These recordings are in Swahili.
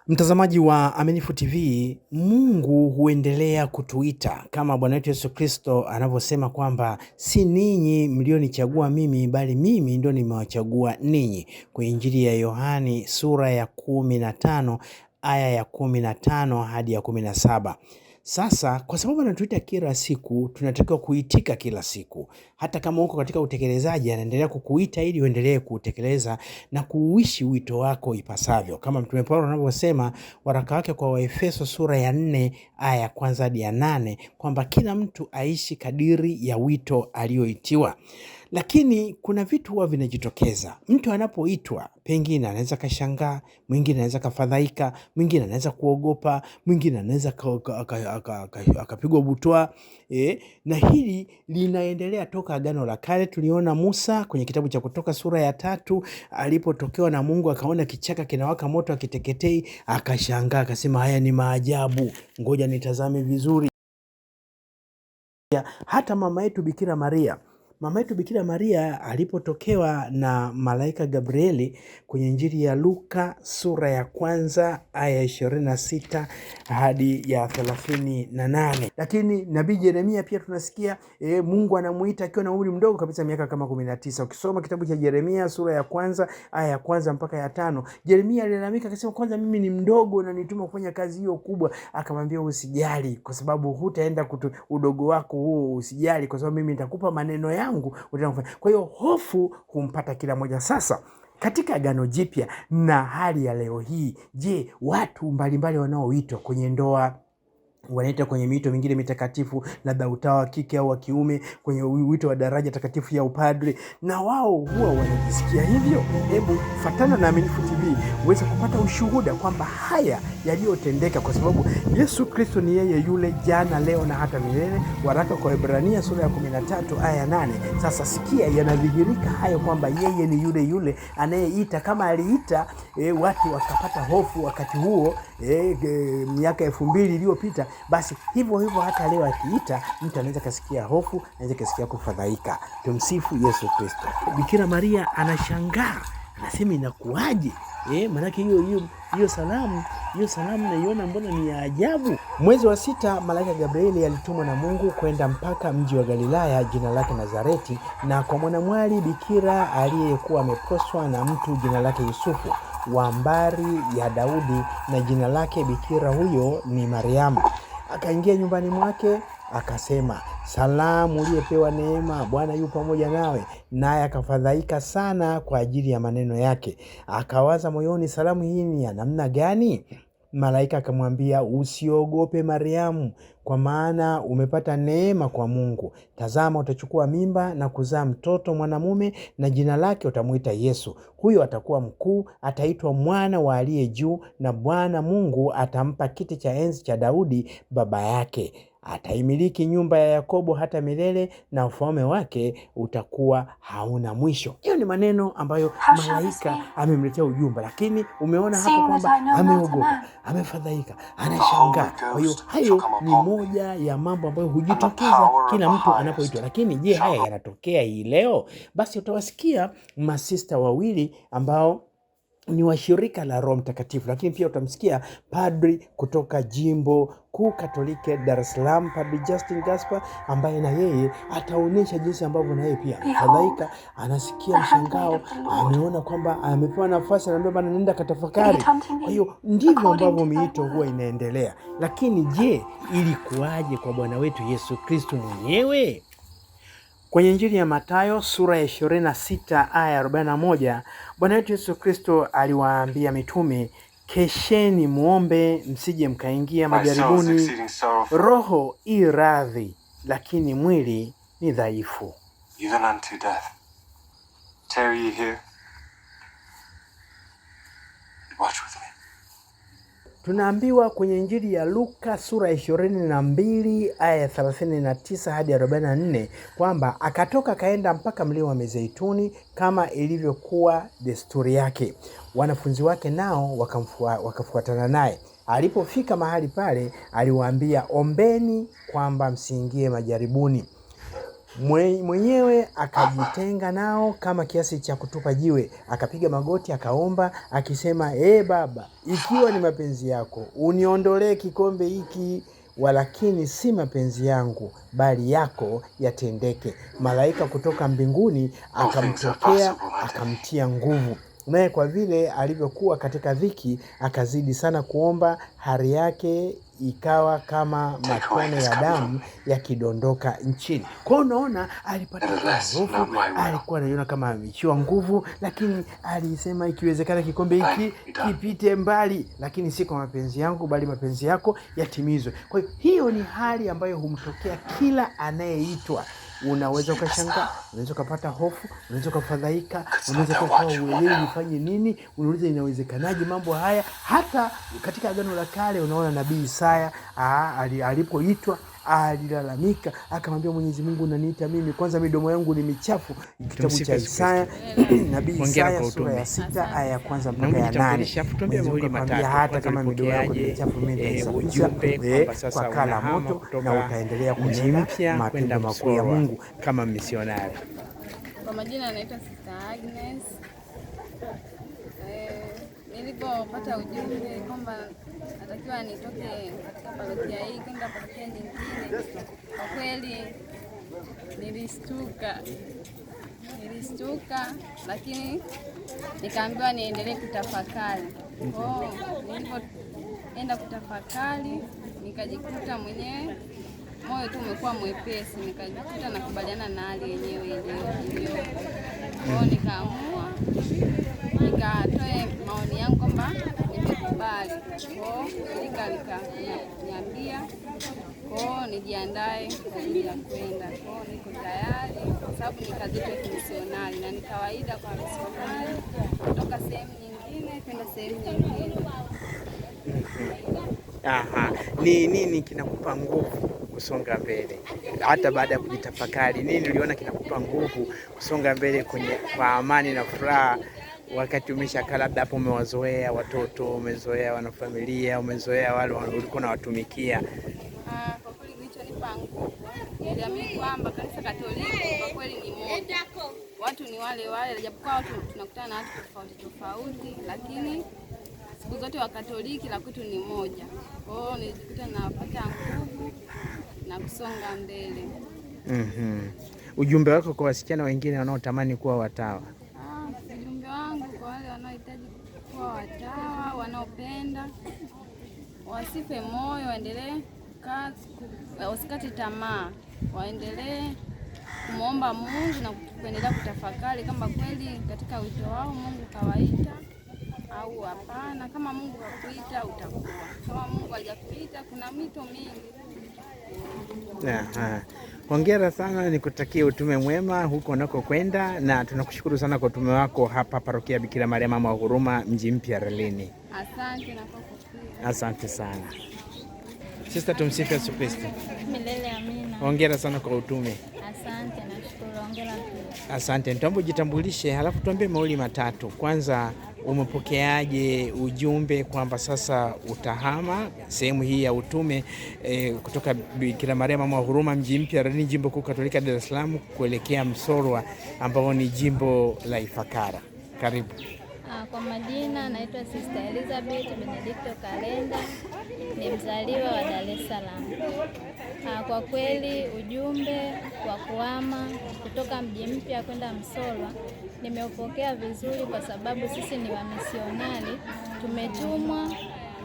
Mtazamaji wa Aminifu TV, Mungu huendelea kutuita kama Bwana wetu Yesu Kristo anavyosema kwamba si ninyi mlionichagua mimi bali mimi ndio nimewachagua ninyi, kwa Injili ya Yohani sura ya 15 aya ya 15 hadi ya 17. Sasa kwa sababu anatuita kila siku, tunatakiwa kuitika kila siku. Hata kama uko katika utekelezaji, anaendelea kukuita ili uendelee kutekeleza na kuuishi wito wako ipasavyo. Kama Mtume Paulo anavyosema waraka wake kwa Waefeso sura ya 4 aya ya 1 hadi ya 8 kwamba kila mtu aishi kadiri ya wito alioitiwa. Lakini kuna vitu huwa vinajitokeza. Mtu anapoitwa, pengine anaweza kashangaa, mwingine anaweza kafadhaika, mwingine anaweza kuogopa, mwingine anaweza akapigwa butwaa. Na hili linaendelea toka Agano la Kale. Tuliona Musa kwenye kitabu cha Kutoka sura ya 3 alipotokewa na Mungu, akaona kichaka kinawaka moto akiteketei, akashangaa, akasema haya ni maajabu, ngoja nitazame vizuri. Hata mama yetu Bikira Maria alipotokewa na malaika Gabrieli kwenye Injili ya Luka sura ya 1 aya 26 hadi ya 38. Lakini nabii Yeremia pia tunasikia Mungu anamuita akiwa na umri mdogo kabisa, miaka kama 19. Ukisoma kitabu cha Yeremia sura ya 1 aya ya 1 mpaka ya 5, Yeremia alilalamika akasema, kwanza mimi ni mdogo na nituma kufanya kazi hiyo kubwa. Akamwambia usijali, kwa sababu hutaenda udogo wako huo, usijali kwa sababu mimi nitakupa maneno yangu. Kwa hiyo hofu humpata kila moja. Sasa katika Agano Jipya na hali ya leo hii, je, watu mbalimbali wanaoitwa kwenye ndoa, wanaita kwenye mito mingine mitakatifu, labda utawa wa kike au wa kiume, kwenye wito wa daraja takatifu ya upadre, na wao huwa wanajisikia hivyo? Hebu fatana na Aminifu TV uweze kupata ushuhuda kwamba haya yaliyotendeka, kwa sababu Yesu Kristo ni yeye yule jana, leo na hata milele. Waraka kwa Waebrania sura ya 13 aya 8. Sasa sikia, yanadhihirika hayo kwamba yeye ni yule yule anayeita. Kama aliita watu wakapata hofu wakati huo miaka 2000 iliyopita, basi hivyo hivyo hata leo akiita, mtu anaweza kasikia hofu, anaweza kasikia kufadhaika. Tumsifu Yesu Kristo. Bikira Maria anashangaa, anasema inakuaje? Maanake hiyo salamu naiona mbona ni ya ajabu. Mwezi wa 6 malaika Gabrieli alitumwa na Mungu kwenda mpaka mji wa Galilaya jina lake Nazareti, na kwa mwanamwali bikira aliyekuwa ameposwa na mtu jina lake Yusufu wa mbari ya Daudi, na jina lake bikira huyo ni Mariamu. Akaingia nyumbani mwake, akasema, salamu uliyepewa neema, Bwana yu pamoja nawe. Naye akafadhaika sana kwa ajili ya maneno yake, akawaza moyoni, salamu hii ni ya namna gani? Malaika akamwambia, usiogope Mariamu, kwa maana umepata neema kwa Mungu. Tazama, utachukua mimba na kuzaa mtoto mwanamume, na jina lake utamuita Yesu. Huyo atakuwa mkuu, ataitwa mwana wa Aliye Juu, na Bwana Mungu atampa kiti cha enzi cha Daudi baba yake. Ataimiliki nyumba ya Yakobo hata milele, na ufalme wake utakuwa hauna mwisho. Hiyo ni maneno ambayo malaika amemletea ujumbe, lakini umeona hapo kwamba ameogopa, amefadhaika, anashangaa. Kwa hiyo hayo ni moja ya mambo ambayo hujitokeza kila mtu anapoitwa. Lakini je, haya yanatokea hii leo? Basi utawasikia masista wawili ambao ni wa shirika la Roho Mtakatifu, lakini pia utamsikia padri kutoka Jimbo Kuu Katoliki Dar es Salaam, Padri Justin Gaspar, ambaye na yeye ataonyesha jinsi ambavyo na yeye pia fadhaika, anasikia mshangao, ameona kwamba amepewa nafasi, anaambia bana, nenda katafakari. Kwa hiyo ndivyo ambavyo miito huwa inaendelea. Lakini je, ilikuwaje kwa Bwana wetu Yesu Kristo mwenyewe? Kwenye Injili ya Mathayo sura ya 26 aya ya 41, Bwana wetu Yesu Kristo aliwaambia mitume, kesheni muombe, msije mkaingia majaribuni. Roho i radhi, lakini mwili ni dhaifu. Even unto death. Tarry ye here. Watch with me. Tunaambiwa kwenye Injili ya Luka sura ya 22 aya ya 39 hadi 44 kwamba akatoka kaenda mpaka mlima wa Mizeituni kama ilivyokuwa desturi yake. Wanafunzi wake nao wakafuatana naye. Alipofika mahali pale, aliwaambia, ombeni kwamba msiingie majaribuni. Mwenyewe akajitenga nao kama kiasi cha kutupa jiwe, akapiga magoti akaomba akisema, Baba, ikiwa ni mapenzi yako uniondolee kikombe hiki, walakini si mapenzi yangu bali yako yatendeke. Malaika kutoka mbinguni akamtokea akamtia nguvu, naye kwa vile alivyokuwa katika dhiki akazidi sana kuomba, hali yake ikawa kama matone ya damu yakidondoka nchini. Kwa hiyo unaona alipata hofu, alikuwa anaiona kama ameishiwa nguvu, lakini alisema ikiwezekana kikombe hiki kipite mbali, lakini si kwa mapenzi yangu bali mapenzi yako yatimizwe. Kwa hiyo ni hali ambayo humtokea kila anayeitwa. Unaweza ukashangaa, unaweza ukapata hofu, unaweza ukafadhaika, unaweza ukawa uelewi nifanye nini, unauliza inawezekanaje mambo haya. Hata katika Agano la Kale unaona nabii Isaya alipoitwa alilalamika, akamwambia Mwenyezi Mungu, unaniita mimi, kwanza midomo yangu ni michafu. Kitabu cha Isaya, nabii Isaya sura ya 6 aya ya 1 mpaka ya 8. Hata kama midomo yako ni michafu mimi nitasafisha kwa kala moto, na utaendelea kunena matendo makuu ya Mungu kama misionari. Kwa majina anaitwa Sister Agnes. Nilipopata ujumbe kwamba natakiwa nitoke katika parokia hii kwenda parokia nyingine, kwa kweli nilishtuka, lakini nikaambiwa niendelee kutafakari. Nilipoenda kutafakari nikajikuta mwenyewe moyo tu umekuwa mwepesi, nikajikuta nakubaliana na hali yenyewe iliyo. Kwa hiyo nikaamua nikatoe maoni yangu kwamba nimekubali. Kwa hiyo nikaniambia kwa hiyo nijiandae kwa ajili ya kwenda. Kwa hiyo niko tayari kwa sababu ni kazi yetu ya kimisionari na ni kawaida kwa misionari kutoka sehemu nyingine kwenda sehemu nyingine. Ni nini kinakupa nguvu kusonga mbele hata baada ya kujitafakari? Nini uliona kinakupa nguvu kusonga mbele kwa amani na furaha, wakati umeshakaa labda hapo umewazoea watoto, umezoea wanafamilia, umezoea wale ulikuwa unawatumikia? Kwa kweli kilichonipa nguvu niliamini kwamba kanisa Katoliki kwa kweli ni moja, watu ni wale wale, japokuwa watu tunakutana na watu tofauti, lakini siku zote wa Katoliki la kwetu ni moja. Kwa hiyo nilijikuta napata nguvu na kusonga mbele. Ujumbe wako kwa wasichana wengine wanaotamani kuwa watawa? Ujumbe wangu kwa wale wanaohitaji kuwa watawa, wanaopenda, wasife moyo, waendelee wasikate tamaa, waendelee kumwomba Mungu na kuendelea kutafakari kama kweli katika wito wao Mungu kawaita au hapana. Kama Mungu hakuita utakuwa, kama Mungu hajakuita kuna mito mingi. Hongera sana, nikutakie utume mwema huko unakokwenda, na tunakushukuru sana kwa utume wako hapa parokia Bikira Maria Mama wa Huruma, Mji Mpya Ralini. Asante na kwako pia. Asante sana. Sister, tumsifu Yesu Kristo. Milele amina. Hongera sana kwa utume. Asante, nashukuru. Hongera pia. Asante. Nitaomba ujitambulishe, halafu tuambie mawili matatu. Kwanza, umepokeaje ujumbe kwamba sasa utahama sehemu hii ya utume kutoka Bikira Maria Mama wa Huruma, Mji Mpya Ralini, Jimbo Kuu Katolika Dar es Salaam, kuelekea Msolwa ambao ni jimbo la Ifakara? Karibu. Kwa majina naitwa Sister Elizabeth Benedicto Kalenda, ni mzaliwa wa Dar es Salaam. Kwa kweli ujumbe wa kuhama kutoka Mji Mpya kwenda Msolwa nimeupokea vizuri, kwa sababu sisi ni wamisionari, tumetumwa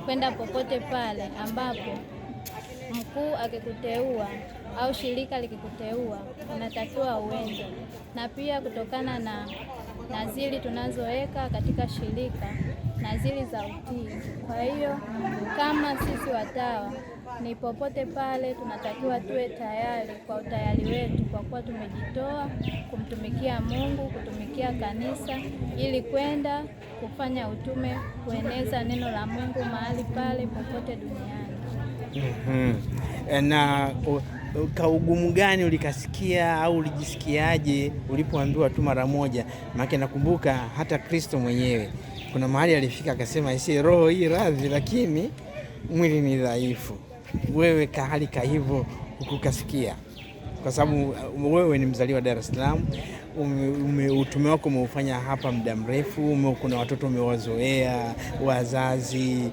kwenda popote pale ambapo mkuu akikuteua au shirika likikuteua unatakiwa uende, na pia kutokana na naziri tunazoweka katika shirika, naziri za utii. Kwa hiyo kama sisi watawa ni popote pale tunatakiwa tuwe tayari kwa utayari wetu, kwa kuwa tumejitoa kumtumikia Mungu, kutumikia kanisa, ili kwenda kufanya utume, kueneza neno la Mungu mahali pale popote duniani. Na kaugumu gani ulikasikia au ulijisikiaje ulipoambiwa tu mara moja? Maana nakumbuka hata Kristo mwenyewe kuna mahali alifika akasema, isi roho hii radhi, lakini mwili ni dhaifu. Wewe kahali ka hivyo ukukasikia? kwa sababu wewe ni mzaliwa Dar es Salaam, utume wako umeufanya hapa muda mrefu, kuna watoto umewazoea, wazazi,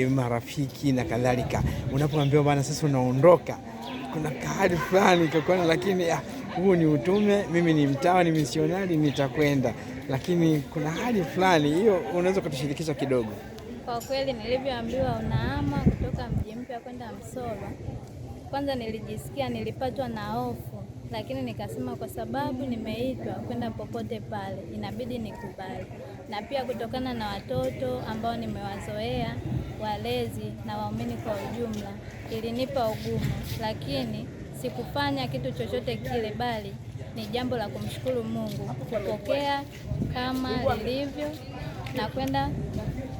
marafiki na kadhalika. Unapoambiwa bana sasa unaondoka, kuna kahadi fulani kakona, lakini huu ni utume, mimi ni mtawa, ni misionari, nitakwenda, lakini kuna hadi fulani hiyo, unaweza kutushirikisha kidogo? Kwa kweli nilivyoambiwa unahama kutoka Mji Mpya kwenda Msolwa, kwanza nilipatwa na hofu, lakini nikasema kwa sababu nimeitwa kwenda popote pale inabidi nikubali, na pia kutokana na watoto ambao nimewazoea, walezi na waumini kwa ujumla, ilinipa ugumu, lakini sikufanya kitu chochote kile, bali ni jambo la kumshukuru Mungu, kupokea kama lilivyo na kwenda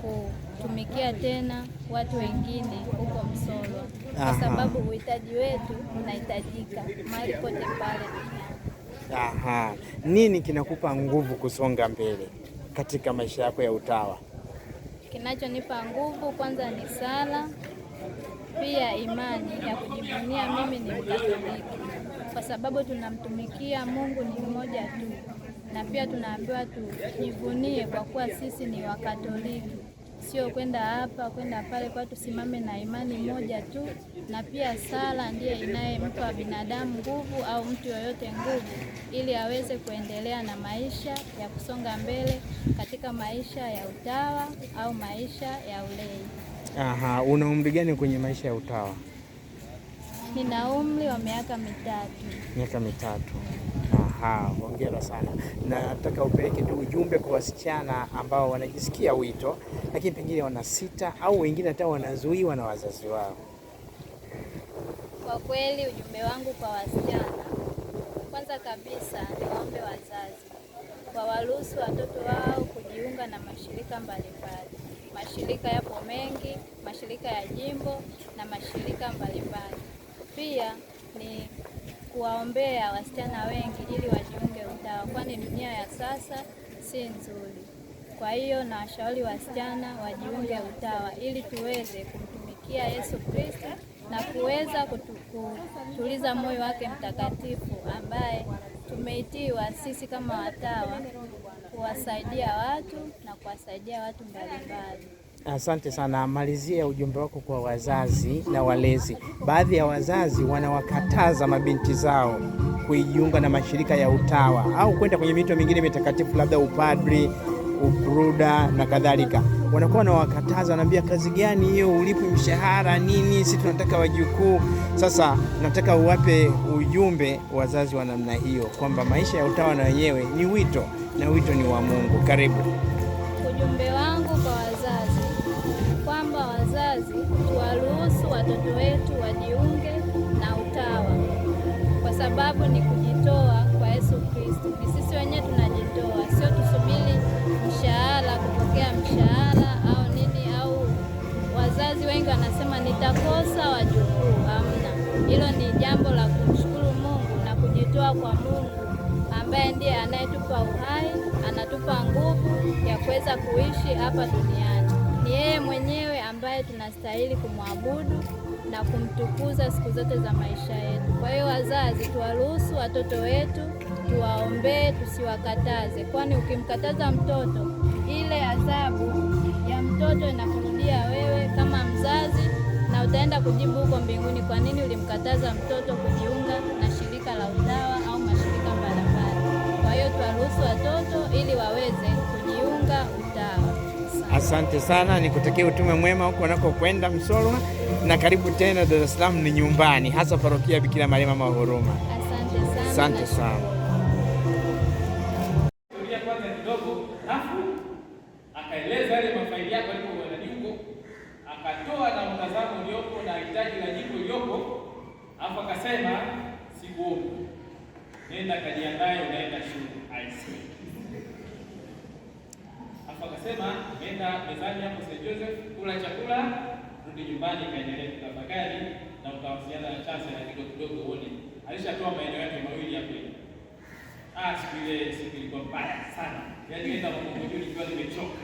kutumikia tena watu wengine huko Msolwa, kwa sababu uhitaji wetu unahitajika mahali pote pale duniani. Nini kinakupa nguvu kusonga mbele katika maisha yako ya utawa? Kinachonipa nguvu kwanza ni sala, pia imani ya kujivunia mimi ni Mkatoliki, kwa sababu tunamtumikia Mungu ni mmoja tu, na pia tunaambiwa tujivunie kwa kuwa sisi ni Wakatoliki, sio kwenda hapa kwenda pale, kwa tusimame na imani moja tu. Na pia sala ndiye inayempa binadamu nguvu au mtu yoyote nguvu, ili aweze kuendelea na maisha ya kusonga mbele katika maisha ya utawa au maisha ya ulei. Una umri gani kwenye maisha ya utawa? Nina umri wa miaka 3. Miaka 3. Hongera sana. Na nataka upeleke tu ujumbe kwa wasichana ambao wanajisikia wito, lakini pengine wanasita au wengine hata wanazuiwa na wazazi wao. Kwa kweli ujumbe wangu kwa wasichana, kwanza kabisa niwaombe wazazi wawaruhusu watoto wao kujiunga na mashirika mbalimbali. Mashirika yapo mengi, mashirika ya jimbo na mashirika mbalimbali. Pia ni kuwaombea wasichana wengi ili wajiunge utawa, kwani dunia ya sasa si nzuri. Kwa hiyo na washauri wasichana wajiunge utawa ili tuweze kumtumikia Yesu Kristo na kuweza kutuliza moyo wake mtakatifu, ambaye tumeitiwa sisi kama watawa kuwasaidia watu na kuwasaidia watu mbalimbali. Asante sana. Malizia ujumbe wako kwa wazazi na walezi. Baadhi ya wazazi wanawakataza mabinti zao kujiunga na mashirika ya utawa au kwenda kwenye mito mingine mitakatifu, labda upadri, ubruda na kadhalika. Wanakuwa wanawakataza, wanaambia kazi gani hiyo, ulipi mshahara nini, sisi tunataka wajukuu. Sasa nataka uwape ujumbe wazazi wa namna hiyo kwamba maisha ya utawa na wenyewe ni wito na wito ni wa Mungu. Karibu. Ujumbe wangu kwa wazazi kwamba wazazi tuwaruhusu watoto wetu wajiunge na utawa, kwa sababu ni kujitoa kwa Yesu Kristo. Ni sisi wenyewe tunajitoa, sio tusubiri mshahara, kupokea mshahara au nini. Au wazazi wengi wanasema nitakosa wajukuu. Hamna, hilo ni jambo la kumshukuru Mungu na kujitoa kwa Mungu ambaye ndiye anayetupa uhai, anatupa nguvu ya kuweza kuishi hapa duniani. Ni yeye mwenyewe ambaye tunastahili kumwabudu na kumtukuza siku zote za maisha yetu. Kwa hiyo wazazi, tuwaruhusu watoto wetu, tuwaombee, tusiwakataze, kwani ukimkataza mtoto, ile adhabu ya mtoto inakurudia wewe kama mzazi, na utaenda kujibu huko mbinguni, kwa nini ulimkataza mtoto kujiunga na shirika la utawa au mashirika mbalimbali. Kwa hiyo tuwaruhusu watoto ili waweze kujiunga utawa. Asante sana, nikutakia utume mwema huko unakokwenda Msolwa, na karibu tena Dar es Salaam, ni nyumbani, hasa parokia Bikira Maria Mama Huruma. Asante sana. Kwanza kidogo, alafu akaeleza yale mafaili yako alipokuwa na jimbo, akatoa na mtazamo uliopo na hitaji la jimbo uliopo, alafu akasema sikuomba, nenda kajiandae, unaenda shule. Akasema nenda mezani hapo St. Joseph, kula chakula, rudi nyumbani, kaendelee kutafakari na utawasiliana na chance na kidogo uone. Alishatoa maeneo yake mawili hapo. Siku ilikuwa mbaya sana. Yaani nenda Mungu nikiwa nimechoka.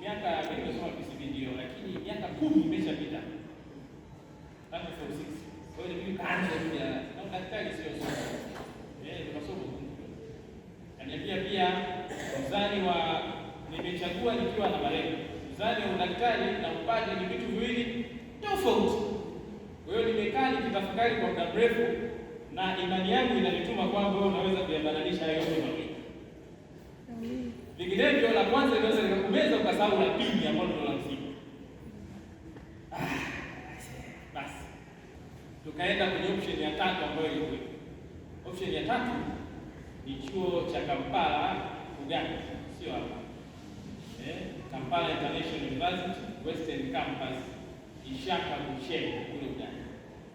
Miaka nimesoma PCB ndio, lakini miaka 10 imeshapita. Tangu 46. Kwa hiyo kwa hiyo kaanza kuja na daktari sio somo. Tukasoma. Kaniambia pia mzani wa nimechagua nikiwa na malengo. Mzani wa daktari na upande ni vitu viwili tofauti. Kwa hiyo nimekaa nikitafakari kwa muda mrefu na imani yangu inanituma kwamba wewe unaweza kuyabadilisha hayo yote mawili. Vinginevyo la kwanza linaweza likakumeza ukasahau la pili ambalo ndio la msingi. Basi. Tukaenda kwenye option ya tatu ambayo ilikuwa. Option ya tatu ni chuo cha Kampala, Uganda, sio hapa. Kampala International University, Western Campus, Ishaka Busheri kule Uganda.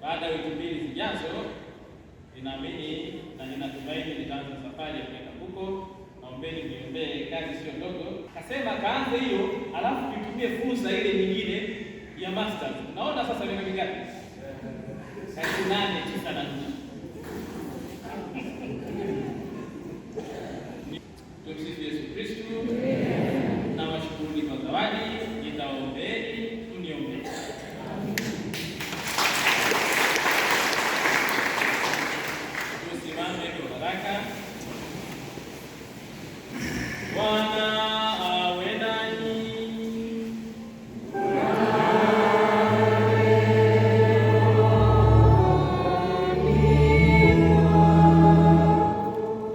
Baada ya wiki mbili zijazo, ninaamini na ninatumaini nitaanza safari ya kwenda huko. Naombeni niombee, kazi sio ndogo. Kasema kaanze hiyo, alafu tutumie fursa ile nyingine ya masters. Naona sasa miaka mingapi? Karibu 8, 9 na 10. Tumsifu Yesu Kristo. Na washukuru kwa zawadi, nitaombeeni, tuniombee. Tusimame kwa baraka. Bwana awe nanyi.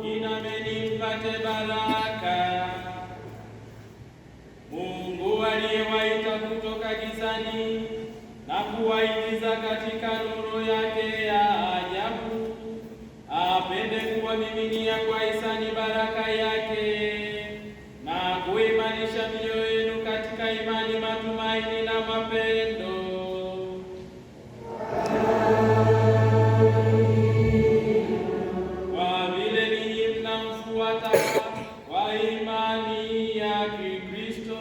Inameni mpate baraka. Mungu aliyewaita kutoka gizani na kuwaingiza katika nuru yake ya ajabu, apende kuwamiminia kwa hisani baraka yake na kuimarisha mioyo yenu katika imani, matumaini na mapendo. Kwa vile ninyi mnamfuata kwa imani ya Kikristo,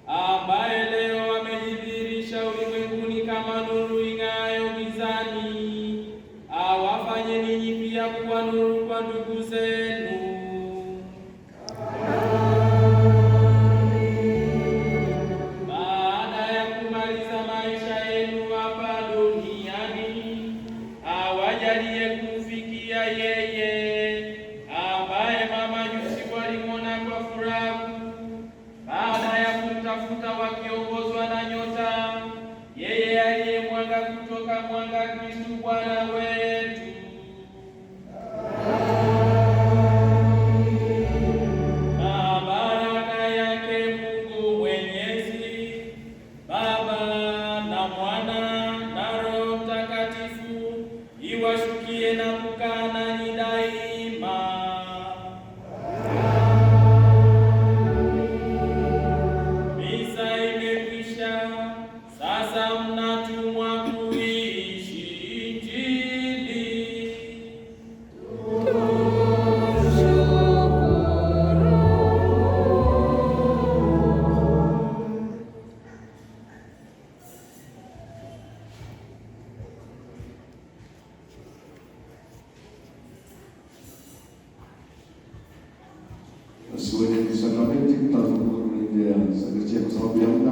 ambaye leo amejidhihirisha ulimwenguni kama nuru ing'aayo gizani, awafanye ninyi pia kuwa nuru kwa ndugu zenu. Baada ya kumaliza maisha yenu hapa duniani, awajalie kumfikia yeye ambaye mamajusi walimwona kwa furaha baada ya kumtafuta wakiongozwa na nyota, yeye aliye mwanga kutoka mwanga, Kristo Bwana wetu. Na baraka yake Mungu Mwenyezi, Baba na Mwana na Roho Mtakatifu, iwashukie na kukaa nanyi daima. Misa imekwisha, sasa mnatumwa kuishi Injili. Basi wenye sakramenti mtafungulia sakramenti kwa sababu ya muda